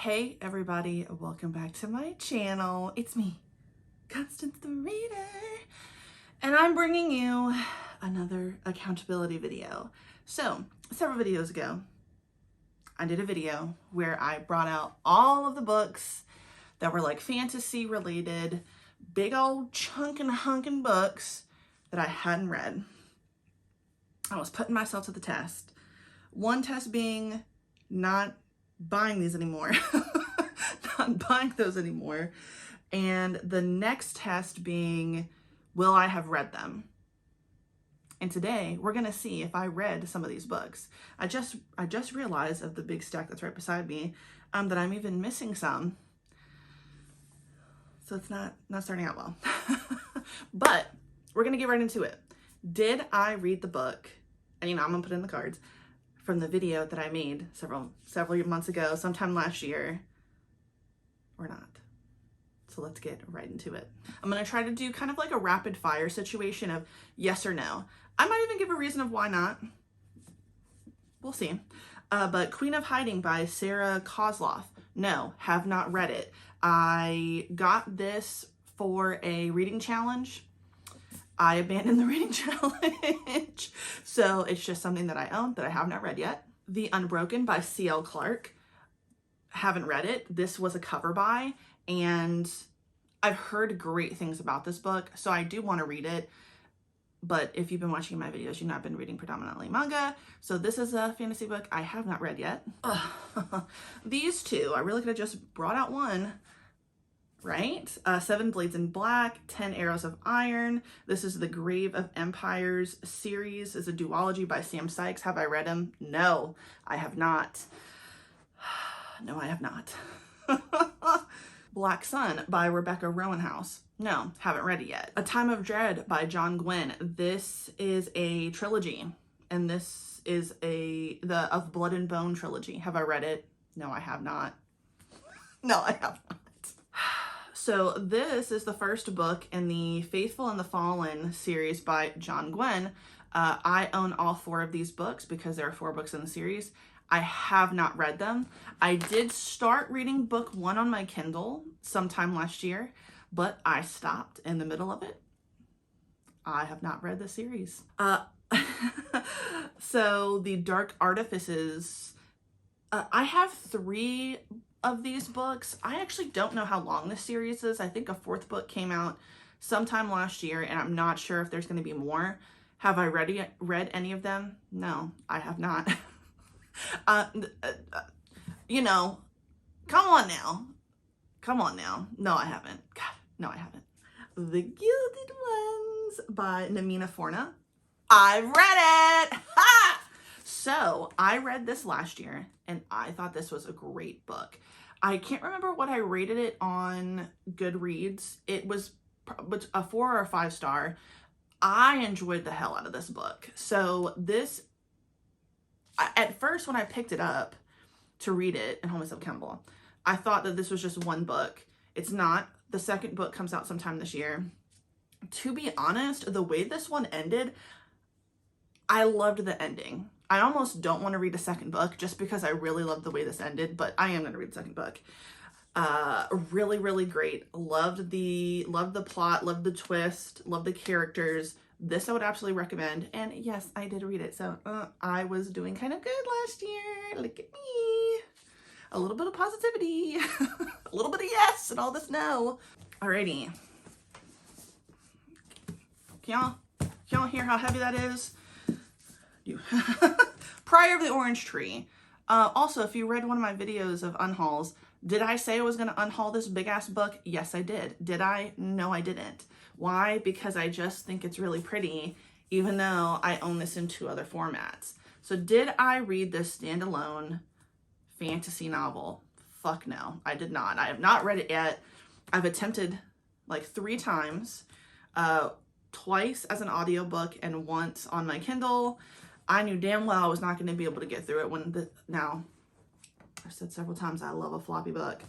Hey everybody, welcome back to my channel. It's me, Constance the Reader, and I'm bringing you another accountability video. So, several videos ago, I did a video where I brought out all of the books that were like fantasy related, big old chunkin' hunkin' books that I hadn't read. I was putting myself to the test. One test being not buying these anymore, not buying those anymore. And the next test being, will I have read them? And today we're gonna see if I read some of these books. I just realized of the big stack that's right beside me that I'm even missing some. So it's not starting out well. But we're gonna get right into it. Did I read the book? And I'm gonna put it in the cards from the video that I made several months ago, sometime last year, or not. So let's get right into it. I'm gonna try to do kind of like a rapid fire situation of yes or no. I might even give a reason of why not. We'll see. But Queen of Hiding by Sarah Kozloff. No, have not read it. I got this for a reading challenge. I abandoned the reading challenge. So it's just something that I own that I have not read yet. The Unbroken by C.L. Clark. Haven't read it. This was a cover buy, and I've heard great things about this book, so I do want to read it. But if you've been watching my videos, you know I've been reading predominantly manga. So this is a fantasy book I have not read yet. These two, I really could have just brought out one. Right? 7 Blades in Black, 10 Arrows of Iron. This is the Grave of Empires series. It's a duology by Sam Sykes. Have I read him? No, I have not. No, I have not. Black Sun by Rebecca Rowanhouse. No, haven't read it yet. A Time of Dread by John Gwynne. This is a trilogy, and this is the Of Blood and Bone trilogy. Have I read it? No, I have not. No, I have not. So this is the first book in the Faithful and the Fallen series by John Gwynne. I own all 4 of these books because there are 4 books in the series. I have not read them. I did start reading book 1 on my Kindle sometime last year, but I stopped in the middle of it. I have not read the series. So the Dark Artifices, I have 3 of these books. I actually don't know how long this series is. I think a 4th book came out sometime last year, and I'm not sure if there's going to be more. Have I read any of them? No, I have not. Come on now. Come on now. No, I haven't. God, no, I haven't. The Gilded Ones by Namina Forna. I've read it! Ha! So I read this last year, and I thought this was a great book. I can't remember what I rated it on Goodreads. It was a 4 or a 5 star. I enjoyed the hell out of this book. So this, at first when I picked it up to read it and hold myself accountable, I thought that this was just one book. It's not. The second book comes out sometime this year. To be honest, the way this one ended, I loved the ending. I almost don't want to read a second book just because I really love the way this ended, but I am going to read the second book. Really, really great. Loved the plot, loved the twist, loved the characters. This I would absolutely recommend. And yes, I did read it. So I was doing kind of good last year. Look at me. A little bit of positivity, a little bit of yes and all this no. Alrighty. Can y'all hear how heavy that is? Prior of the Orange Tree. Also, if you read one of my videos of unhauls, did I say I was going to unhaul this big ass book? Yes, I did. Did I? No, I didn't. Why? Because I just think it's really pretty, even though I own this in 2 other formats. So did I read this standalone fantasy novel? Fuck no, I did not. I have not read it yet. I've attempted like 3 times, twice as an audiobook and once on my Kindle. I knew damn well I was not going to be able to get through it now, I've said several times I love a floppy book.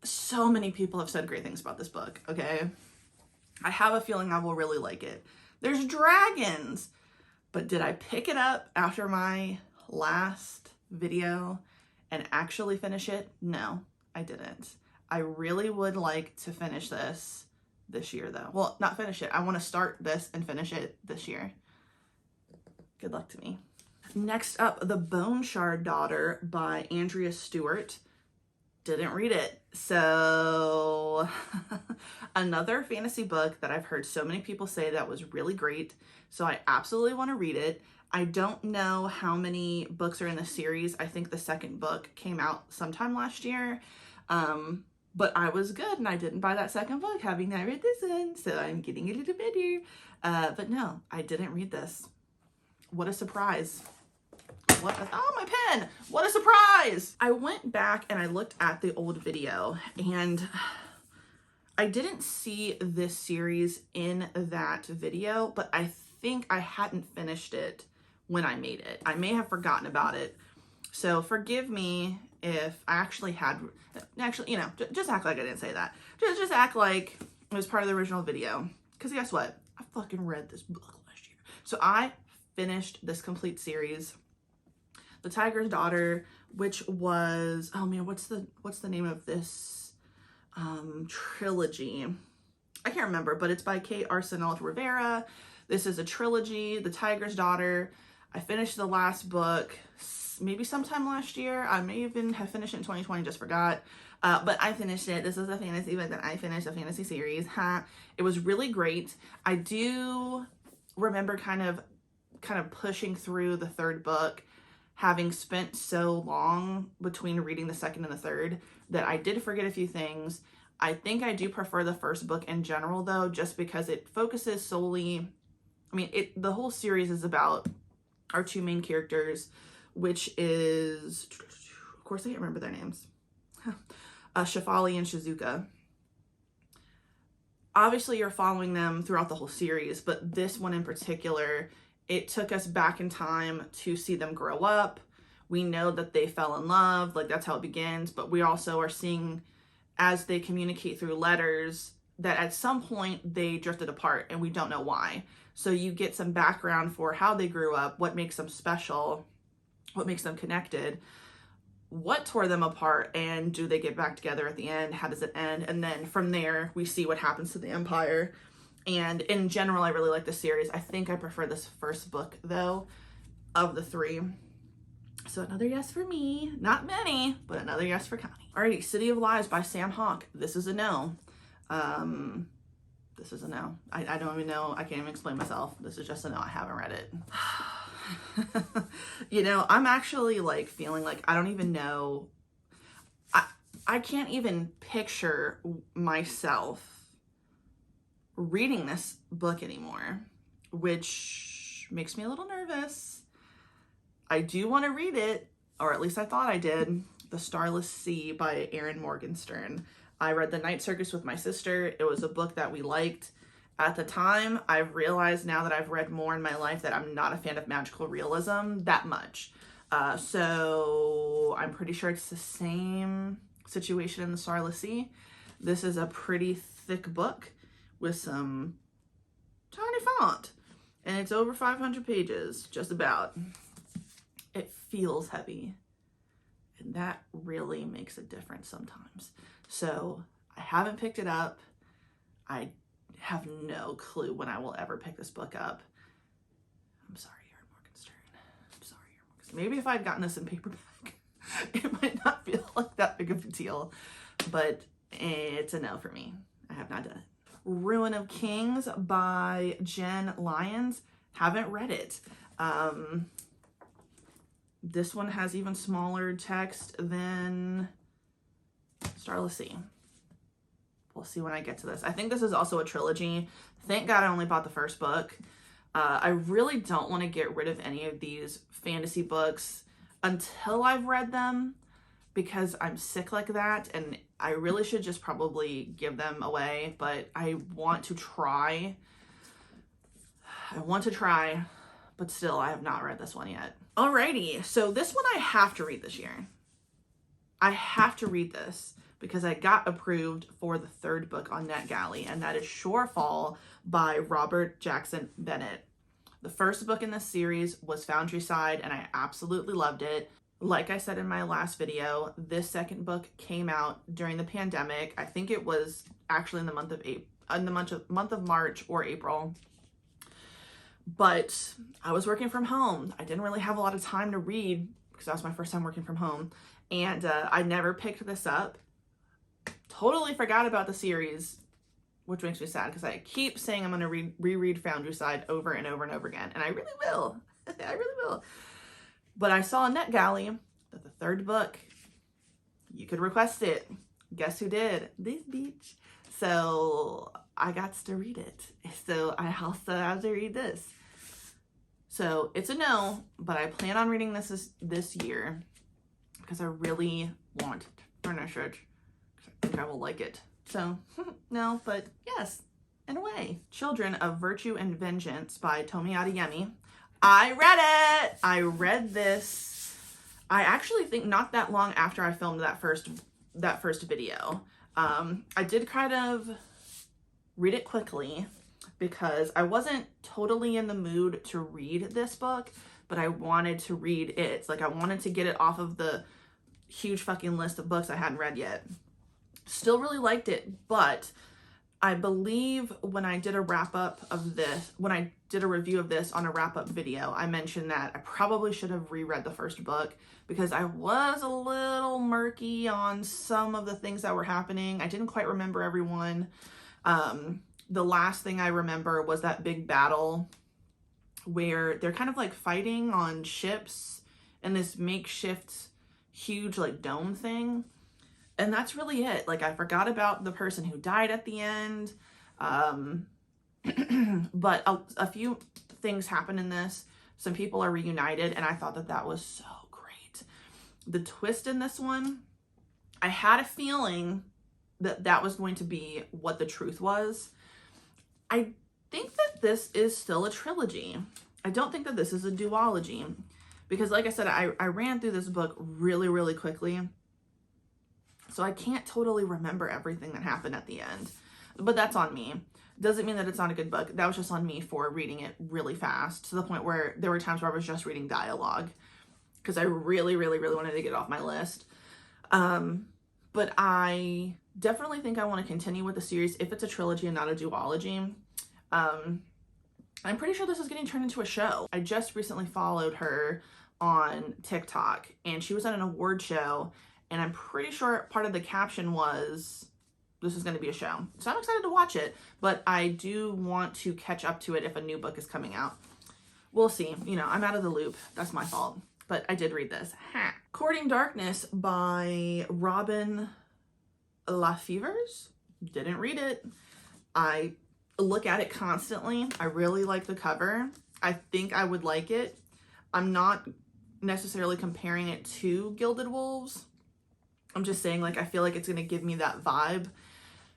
So many people have said great things about this book, okay? I have a feeling I will really like it. There's dragons, but did I pick it up after my last video and actually finish it? No, I didn't. I really would like to finish this year though. Well, not finish it. I want to start this and finish it this year. Good luck to me. Next up, The Bone Shard Daughter by Andrea Stewart. Didn't read it. So another fantasy book that I've heard so many people say that was really great. So I absolutely want to read it. I don't know how many books are in the series. I think the second book came out sometime last year. But I was good and I didn't buy that second book, having not read this one. So I'm getting a little better. But no, I didn't read this. What a surprise. Oh, my pen. What a surprise. I went back and I looked at the old video and I didn't see this series in that video, but I think I hadn't finished it when I made it. I may have forgotten about it. So forgive me if I actually you know, just act like I didn't say that. Just act like it was part of the original video. Because guess what? I fucking read this book last year. So I finished this complete series, The Tiger's Daughter, which was, oh man, what's the name of this trilogy? I can't remember, but it's by Kate Arsenault Rivera. This is a trilogy, The Tiger's Daughter. I finished the last book maybe sometime last year. I may even have finished it in 2020, just forgot. But I finished it. This is a fantasy book that I finished, a fantasy series. It was really great. I do remember kind of pushing through the third book, having spent so long between reading the second and the third that I did forget a few things. I think I do prefer the first book in general though, just because it focuses solely, I mean, the whole series is about our two main characters, which is, of course I can't remember their names, Shefali and Shizuka. Obviously you're following them throughout the whole series, but this one in particular, it took us back in time to see them grow up. We know that they fell in love, like that's how it begins, but we also are seeing as they communicate through letters that at some point they drifted apart and we don't know why. So you get some background for how they grew up, what makes them special, what makes them connected, what tore them apart, and do they get back together at the end? How does it end? And then from there, we see what happens to the Empire. And in general, I really like the series. I think I prefer this first book, though, of the three. So another yes for me. Not many, but another yes for Connie. Alrighty, City of Lies by Sam Hawke. This is a no. This is a no. I don't even know. I can't even explain myself. This is just a no. I haven't read it. You know, I'm actually like feeling like I don't even know. I can't even picture myself reading this book anymore, which makes me a little nervous. I do want to read it, or at least I thought I did. The Starless Sea by Erin Morgenstern. I read The Night Circus with my sister. It was a book that we liked. At the time, I've realized now that I've read more in my life that I'm not a fan of magical realism that much. So I'm pretty sure it's the same situation in The Starless Sea. This is a pretty thick book with some tiny font, and it's over 500 pages, just about. It feels heavy, and that really makes a difference sometimes. So I haven't picked it up. I have no clue when I will ever pick this book up. I'm sorry, Erin Morgenstern. I'm sorry, Erin Morgenstern. Maybe if I'd gotten this in paperback, it might not feel like that big of a deal, but it's a no for me. I have not done it. Ruin of Kings by Jen Lyons. Haven't read it. This one has even smaller text than Starless Sea. We'll see when I get to this. I think this is also a trilogy. Thank God I only bought the first book. I really don't want to get rid of any of these fantasy books until I've read them, because I'm sick like that, and I really should just probably give them away, but I want to try. But still, I have not read this one yet. Alrighty, so this one I have to read this year. I have to read this because I got approved for the third book on NetGalley, and that is Shorefall by Robert Jackson Bennett. The first book in this series was Foundry Side, and I absolutely loved it. Like I said in my last video, this second book came out during the pandemic. I think it was actually in the month of March or April. But I was working from home. I didn't really have a lot of time to read because that was my first time working from home. And I never picked this up. Totally forgot about the series, which makes me sad because I keep saying I'm going to reread Foundryside over and over and over again. And I really will. I really will. But I saw on NetGalley that the third book, you could request it. Guess who did? This bitch. So I got to read it. So I also have to read this. So it's a no, but I plan on reading this year because I really want to finish it. I think I will like it. So no, but yes, in a way. Children of Virtue and Vengeance by Tomi Adeyemi. I read it. I read this. I actually think not that long after I filmed that first video. I did kind of read it quickly because I wasn't totally in the mood to read this book, but I wanted to read it. Like I wanted to get it off of the huge fucking list of books I hadn't read yet. Still really liked it, but I believe when I did a wrap-up of this, when I did a review of this on a wrap-up video, I mentioned that I probably should have reread the first book because I was a little murky on some of the things that were happening. I didn't quite remember everyone. The last thing I remember was that big battle where they're kind of like fighting on ships in this makeshift huge like dome thing. And that's really it. Like I forgot about the person who died at the end. But a few things happen in this. Some people are reunited and I thought that that was so great. The twist in this one, I had a feeling that that was going to be what the truth was. I think that this is still a trilogy. I don't think that this is a duology because like I said, I ran through this book really, really quickly. So I can't totally remember everything that happened at the end, but that's on me. Doesn't mean that it's not a good book. That was just on me for reading it really fast to the point where there were times where I was just reading dialogue because I really, really, really wanted to get it off my list. But I definitely think I want to continue with the series if it's a trilogy and not a duology. I'm pretty sure this is getting turned into a show. I just recently followed her on TikTok and she was at an award show. And I'm pretty sure part of the caption was, this is going to be a show. So I'm excited to watch it, but I do want to catch up to it if a new book is coming out. We'll see. You know, I'm out of the loop. That's my fault. But I did read this. Ha. Courting Darkness by Robin LaFevers. Didn't read it. I look at it constantly. I really like the cover. I think I would like it. I'm not necessarily comparing it to Gilded Wolves. I'm just saying, like, I feel like it's going to give me that vibe.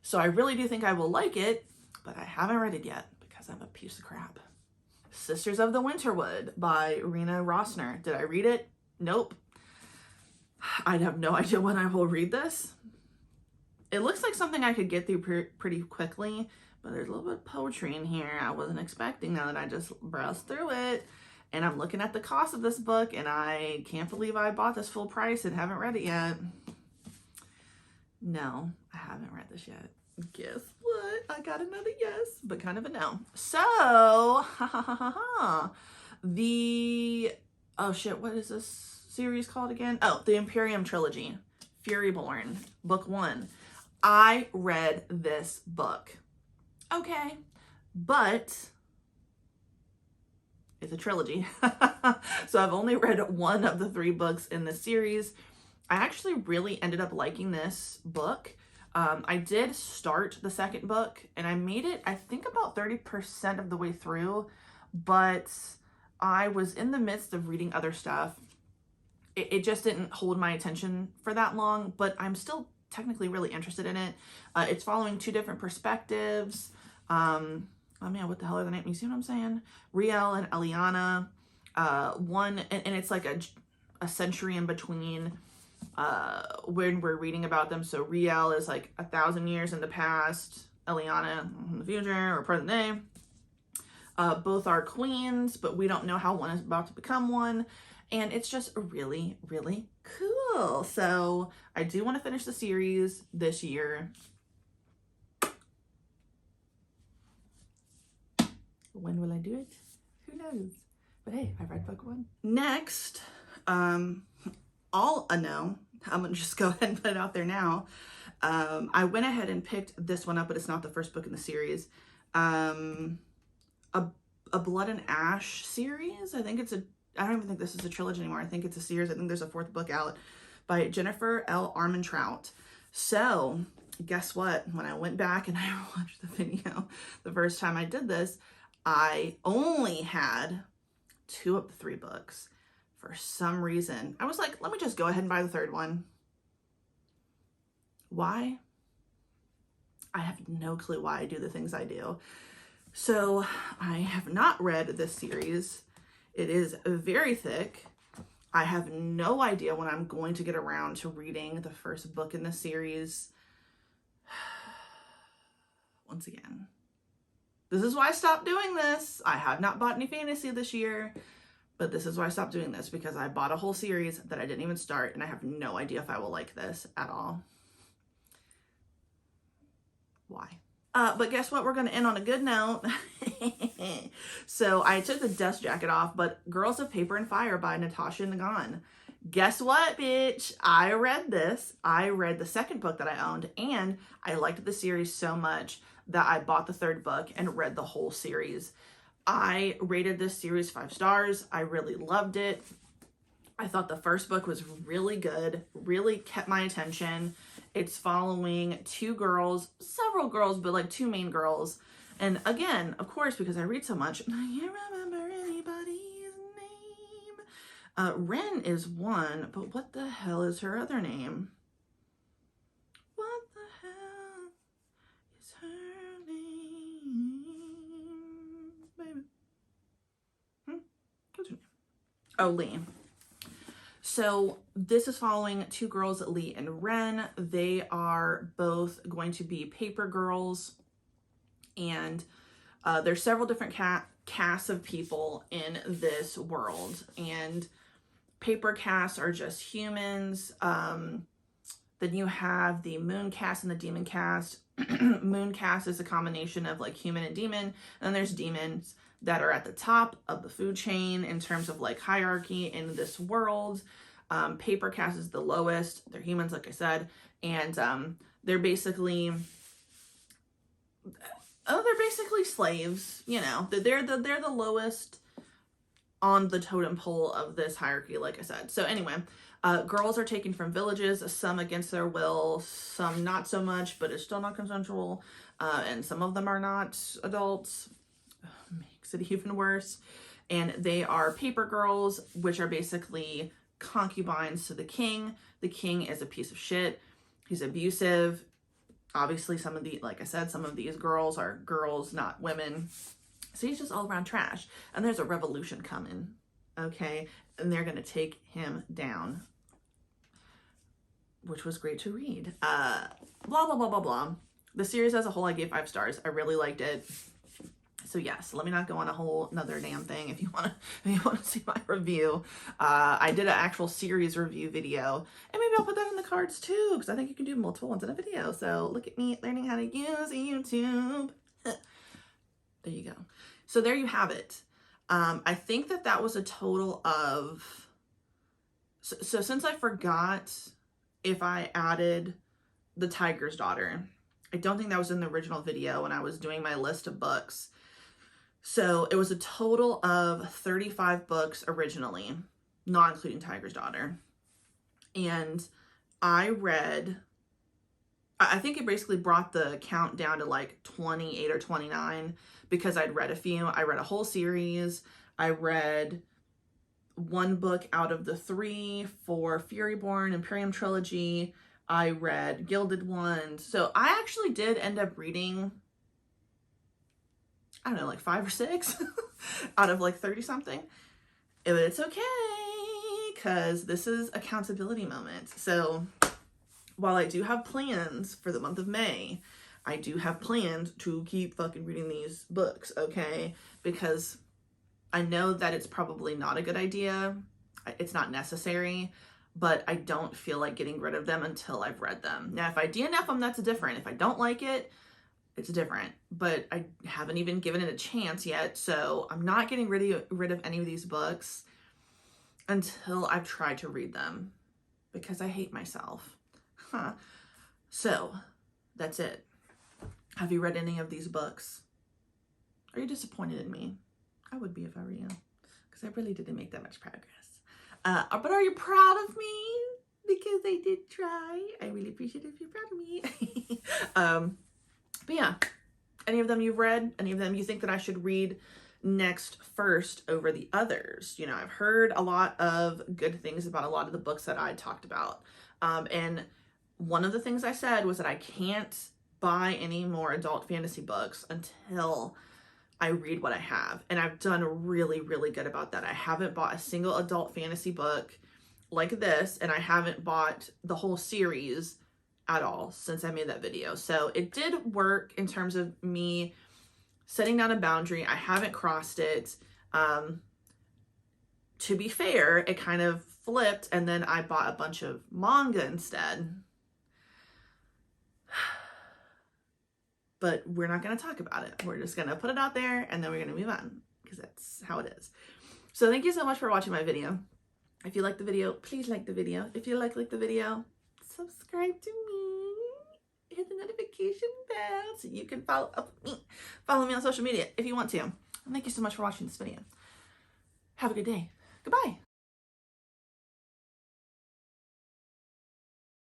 So I really do think I will like it, but I haven't read it yet because I'm a piece of crap. Sisters of the Winterwood by Rena Rossner. Did I read it? Nope. I have no idea when I will read this. It looks like something I could get through pretty quickly, but there's a little bit of poetry in here I wasn't expecting now that I just browsed through it. And I'm looking at the cost of this book, and I can't believe I bought this full price and haven't read it yet. No, I haven't read this yet. Guess what? I got another yes, but kind of a no. So, oh shit, what is this series called again? Oh, the Imperium Trilogy, Furyborn, book 1. I read this book. Okay, but it's a trilogy. So I've only read one of the 3 books in the series. I actually really ended up liking this book. I did start the second book and I made it, I think about 30% of the way through, but I was in the midst of reading other stuff. It just didn't hold my attention for that long, but I'm still technically really interested in it. It's following 2 different perspectives. Oh man, what the hell are the names? You see what I'm saying? Riel and Eliana. And it's like a century in between when we're reading about them. So Riel is like 1,000 years in the past, Eliana in the future or present day. Both are queens, but we don't know how one is about to become one. And it's just really, really cool. So I do want to finish the series this year. When will I do it? Who knows? But hey, I read book 1. Next, all a no. I'm gonna just go ahead and put it out there now. I went ahead and picked this one up, but it's not the first book in the series. A Blood and Ash series. I don't even think this is a trilogy anymore. I think it's a series. I think there's a 4th book out by Jennifer L. Armentrout. So guess what? When I went back and I watched the video the first time I did this, I only had 2 of the 3 books. For some reason, I was like, let me just go ahead and buy the 3rd one. Why? I have no clue why I do the things I do. So I have not read this series. It is very thick. I have no idea when I'm going to get around to reading the first book in the series. Once again, this is why I stopped doing this. I have not bought any fantasy this year, but this is why I stopped doing this, because I bought a whole series that I didn't even start, and I have no idea if I will like this at all. Why? But guess what? We're going to end on a good note. So I took the dust jacket off, but Girls of Paper and Fire by Natasha Nagan. Guess what, bitch? I read this. I read the 2nd book that I owned, and I liked the series so much that I bought the 3rd book and read the whole series. I rated this series 5 stars. I really loved it. I thought the first book was really good, really kept my attention. It's following 2 girls, several girls, but like 2 main girls. And again, of course, because I read so much, I can't remember anybody's name. Ren is one, but what the hell is her other name? What the hell is her name? Baby. What's her name? Oh, Lee. So this is following 2 girls, Lee and Ren. They are both going to be paper girls, and there's several different casts of people in this world, and paper casts are just humans. Then you have the moon cast and the demon cast. Moon cast is a combination of like human and demon, and then there's demons that are at the top of the food chain in terms of like hierarchy in this world. Paper cast is the lowest. They're humans, like I said, and they're basically slaves. You know, they're the lowest on the totem pole of this hierarchy, like I said. So anyway, girls are taken from villages, some against their will, some not so much, but it's still not consensual, and some of them are not adults. Makes it even worse. And they are paper girls, which are basically concubines to the king. The king is a piece of shit. He's abusive. Obviously, like I said, some of these girls are girls, not women. So he's just all around trash. And there's a revolution coming, okay? And they're going to take him down, which was great to read. Blah, blah, blah, blah, blah. The series as a whole, I gave 5 stars. I really liked it. So yes, let me not go on a whole another damn thing. If you want to see my review, I did an actual series review video, and maybe I'll put that in the cards too, because I think you can do multiple ones in a video. So look at me learning how to use YouTube. There you go. So there you have it. I think that was a total of, so since I forgot if I added The Tiger's Daughter, I don't think that was in the original video when I was doing my list of books. So it was a total of 35 books originally, not including Tiger's Daughter. And I think it basically brought the count down to like 28 or 29 because I'd read a few. I read a whole series. I read 1 book out of the 3 for Furyborn Imperium Trilogy. I read Gilded Ones. So I actually did end up reading, I don't know, like 5 or 6 out of like 30 something. But it's okay, because this is accountability moment. So while I do have plans for the month of May, I do have plans to keep fucking reading these books, okay? Because I know that it's probably not a good idea. It's not necessary, but I don't feel like getting rid of them until I've read them. Now, if I DNF them, that's different. If I don't like it, it's different. But I haven't even given it a chance yet, so I'm not getting rid of any of these books until I've tried to read them, because I hate myself. So, that's it. Have you read any of these books? Are you disappointed in me? I would be if I were you, because I really didn't make that much progress. But are you proud of me? Because I did try. I really appreciate it if you're proud of me. But yeah, any of them you've read? Any of them you think that I should read next first over the others? You know, I've heard a lot of good things about a lot of the books that I talked about. And one of the things I said was that I can't buy any more adult fantasy books until I read what I have. And I've done really, really good about that. I haven't bought a single adult fantasy book like this, and I haven't bought the whole series at all since I made that video. So it did work in terms of me setting down a boundary. I haven't crossed it. To be fair, it kind of flipped, and then I bought a bunch of manga instead. But we're not going to talk about it. We're just going to put it out there, and then we're going to move on, because that's how it is. So thank you so much for watching my video. If you like the video, please like the video. If you like the video, subscribe to me. Hit the notification bell so you can follow up with me. Follow me on social media if you want to. And thank you so much for watching this video. Have a good day. Goodbye.